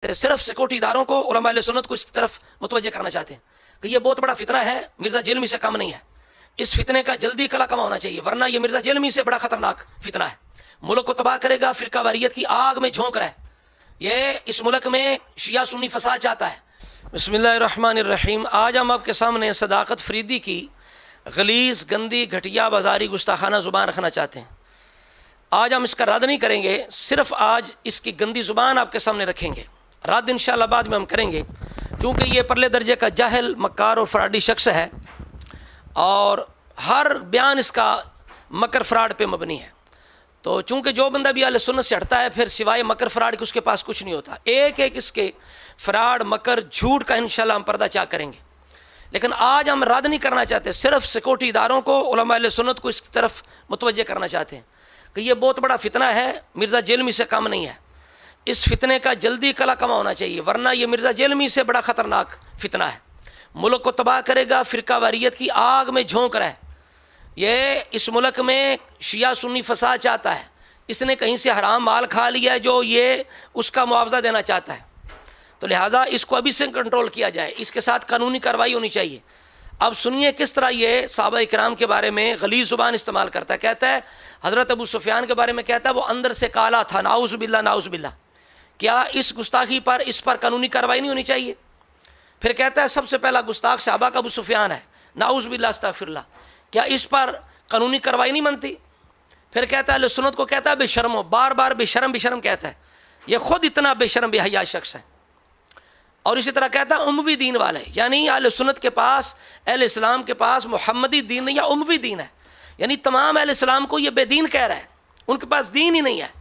صرف سیکورٹی اداروں کو علماء اہل سنت کو اس طرف متوجہ کرنا چاہتے ہیں کہ یہ بہت بڑا فتنہ ہے، مرزا جیلمی سے کم نہیں ہے، اس فتنے کا جلدی کلا کما ہونا چاہیے، ورنہ یہ مرزا جیلمی سے بڑا خطرناک فتنہ ہے، ملک کو تباہ کرے گا، فرقہ واریت کی آگ میں جھونک رہا ہے، یہ اس ملک میں شیعہ سنی فساد چاہتا ہے۔ بسم اللہ الرحمن الرحیم۔ آج ہم آپ کے سامنے صداقت فریدی کی غلیظ، گندی، گھٹیا، بازاری، گستاخانہ زبان رکھنا چاہتے ہیں۔ آج ہم اس کا رد نہیں کریں گے، صرف آج اس کی گندی زبان آپ کے سامنے رکھیں گے، رد انشاءاللہ بعد میں ہم کریں گے، کیونکہ یہ پرلے درجے کا جاہل، مکار اور فراڈی شخص ہے، اور ہر بیان اس کا مکر فراڈ پہ مبنی ہے۔ تو چونکہ جو بندہ بھی اہل سنت سے ہٹتا ہے، پھر سوائے مکر فراڈ کے اس کے پاس کچھ نہیں ہوتا، ایک ایک اس کے فراڈ، مکر، جھوٹ کا انشاءاللہ ہم پردہ چاک کریں گے۔ لیکن آج ہم رد نہیں کرنا چاہتے، صرف سیکورٹی اداروں کو، علماء اہل سنت کو اس طرف متوجہ کرنا چاہتے ہیں کہ یہ بہت بڑا فتنہ ہے، مرزا جیلمی سے کم نہیں ہے، اس فتنے کا جلدی کلا کما ہونا چاہیے، ورنہ یہ مرزا جیلمی سے بڑا خطرناک فتنہ ہے، ملک کو تباہ کرے گا، فرقہ واریت کی آگ میں جھونک رہا ہے، یہ اس ملک میں شیعہ سنی فساد چاہتا ہے، اس نے کہیں سے حرام مال کھا لیا ہے جو یہ اس کا معاوضہ دینا چاہتا ہے، تو لہٰذا اس کو ابھی سے کنٹرول کیا جائے، اس کے ساتھ قانونی کارروائی ہونی چاہیے۔ اب سنیے کس طرح یہ صحابہ اکرام کے بارے میں غلیظ زبان استعمال کرتا ہے، کہتا ہے حضرت ابو سفیان کے بارے میں کہتا ہے وہ اندر سے کالا تھا، نعوذ باللہ نعوذ باللہ۔ کیا اس گستاخی پر، اس پر قانونی کارروائی نہیں ہونی چاہیے؟ پھر کہتا ہے سب سے پہلا گستاخ صحابہ کا ابو سفیان ہے، نعوذ باللہ استغفر اللہ، کیا اس پر قانونی کارروائی نہیں بنتی؟ پھر کہتا ہے اہل سنت کو کہتا ہے بے شرمو، بار بار بے شرم بے شرم کہتا ہے، یہ خود اتنا بے شرم بے حیا شخص ہے۔ اور اسی طرح کہتا ہے اموی دین والے، یعنی اہل سنت کے پاس، اہل اسلام کے پاس محمدی دین نہیں، یا اموی دین ہے، یعنی تمام اہل اسلام کو یہ بے دین کہہ رہا ہے، ان کے پاس دین ہی نہیں ہے۔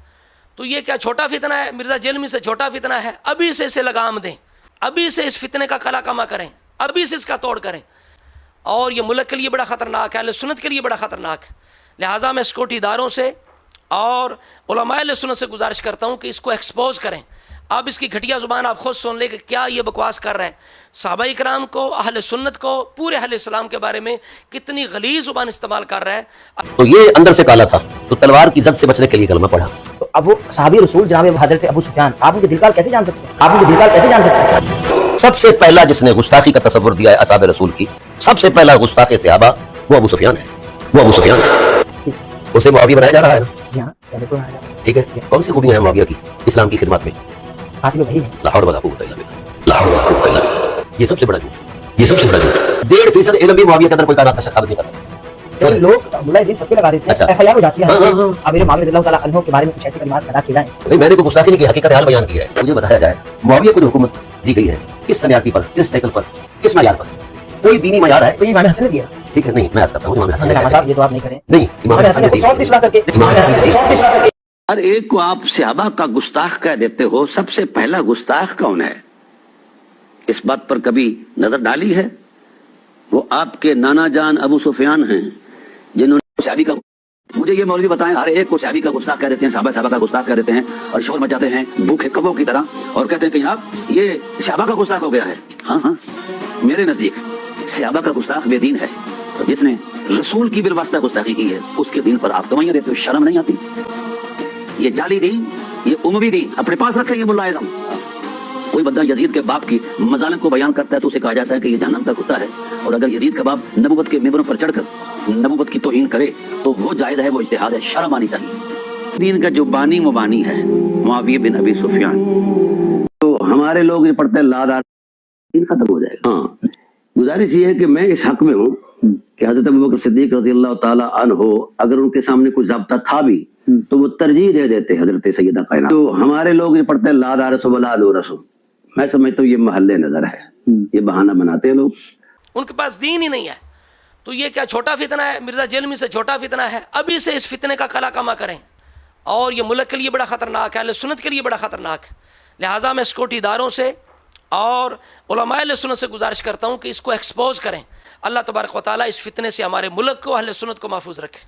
تو یہ کیا چھوٹا فتنہ ہے؟ مرزا جیلمی سے چھوٹا فتنہ ہے؟ ابھی سے اسے لگام دیں، ابھی سے اس فتنے کا کلا کما کریں، ابھی سے اس کا توڑ کریں، اور یہ ملک کے لیے بڑا خطرناک ہے، اہل سنت کے لیے بڑا خطرناک ہے۔ لہٰذا میں سیکورٹی اداروں سے اور علماء اہل سنت سے گزارش کرتا ہوں کہ اس کو ایکسپوز کریں۔ اب اس کی گھٹیا زبان آپ خود سن لیں کہ کیا یہ بکواس کر رہا ہے، صحابہ اکرام کو، اہل سنت کو، پورے اہل اسلام کے بارے میں کتنی غلیظ زبان استعمال کر رہا ہے۔ تو یہ اندر سے کالا تھا، تو تلوار کی زد سے بچنے کے لیے کلمہ پڑھا۔ تو اب وہ صحابی رسول جناب حضرت ابو سفیان، آپ ان کے دل کا حال کیسے جان سکتے ہیں؟ آپ ان کے دل کا حال کیسے جان سکتے ہیں؟ سب سے پہلا جس نے گستاخی کا تصور دیا ہے اصحاب رسول کی، سب سے پہلا گستاخ صحابہ وہ ابو سفیان ہے، وہ ابو سفیان ہے، اسے معاویہ بنایا جا رہا ہے۔ جی ہاں، ٹھیک ہے، کون سی خوبیاں ہیں معاویہ کی اسلام کی خدمت میں؟ خاتم بھائی ہے، لا حول ولا قوت الا باللہ، لا حول ولا قوت الا باللہ۔ یہ سب سے بڑا جھوٹ، یہ سب سے بڑا جھوٹ۔ 1.5% علم بھی معاویہ کے اندر کوئی کائنات کا ثابت نہیں کرتا۔ تو لوگ ملا دین فتوے لگا دیتے ہیں، ایف آئی آر ہو جاتی ہے، امیر معاویہ رضی اللہ تعالیٰ عنہ کے بارے میں کچھ ایسی کلمات ادا کی جائیں۔ نہیں، میں نے کوئی گستاخی نہیں کی، حقیقت حال بیان کی ہے۔ مجھے بتایا جائے معاویہ کو جو حکومت دی گئی ہے کس سنیارٹی پر، کس ٹیکل پر، کس معیار پر؟ کوئی دینی معیار ہے؟ تو یہ امام حسن نے دیا، ٹھیک ہے، نہیں میں عرض کرتا ہوں امام حسن نے صاحب یہ تو آپ نہیں کریں، نہیں، امام حسن نے سوال تیسرا کر کے، امام حسن نے سوال تیسرا کر کے ہر ایک کو آپ صحابہ کا گستاخ کہہ دیتے ہو، سب سے پہلا گستاخ کون ہے؟ اس بات پر کبھی نظر ڈالی ہے؟ وہ آپ کے نانا جان ابو سفیان ہیں، جنہوں نے صحابی کا، مجھے یہ مولوی بتائیں، ہر ایک کو صحابی کا گستاخ کہہ دیتے ہیں، صحابہ کا گستاخ کہہ دیتے ہیں، اور شور مچاتے ہیں بھوکے کبوں کی طرح، اور کہتے ہیں کہ جناب یہ صحابہ کا گستاخ ہو گیا ہے۔ ہاں ہاں، میرے نزدیک صحابہ کا گستاخ بے دین ہے، جس نے رسول کی بالواسطہ گستاخی کی ہے، اس کے دین پر آپ گواہیاں دیتے ہو، شرم نہیں آتی؟ یہ جعلی دین، یہ اموی دین اپنے پاس رکھیں گے ملا اعظم۔ کوئی بندہ یزید کے باپ کی مظالم کو بیان کرتا ہے تو اسے کہا جاتا ہے کہ یہ جہنم کا کتا ہے، اور اگر یزید کا باپ نبوت کے ممبروں پر چڑھ کر نبوت کی توہین کرے تو وہ جائز ہے، وہ اجتہاد ہے، شرم آنی چاہیے۔ دین کا جو بانی مبانی ہے معاویہ بن ابی سفیان، تو ہمارے لوگ جو پڑھتے ہیں لا دار، دین ختم ہو جائے گا۔ ہاں، گزارش یہ ہے کہ میں اس حق میں ہوں کہ حضرت ابوبکر صدیق رضی اللہ تعالی عنہ اگر ان کے سامنے کوئی ضابطہ تھا بھی تو وہ ترجیح دے دیتے حضرت سیدہ کائنات۔ تو ہمارے لوگ جو پڑھتے ہیں لا دار رسول ولا دو رسول، میں سمجھتا ہوں یہ محل نظر ہے، یہ بہانہ بناتے ہیں لوگ، ان کے پاس دین ہی نہیں ہے۔ تو یہ کیا چھوٹا فتنہ ہے؟ مرزا جیلمی سے چھوٹا فتنہ ہے؟ ابھی سے اس فتنے کا کلا کما کریں، اور یہ ملک کے لیے بڑا خطرناک ہے، اہل سنت کے لیے بڑا خطرناک ہے۔ لہٰذا میں سیکورٹی اداروں سے اور علماء اہل سنت سے گزارش کرتا ہوں کہ اس کو ایکسپوز کریں۔ اللہ تبارک و تعالیٰ اس فتنے سے ہمارے ملک کو، اہل سنت کو محفوظ رکھے۔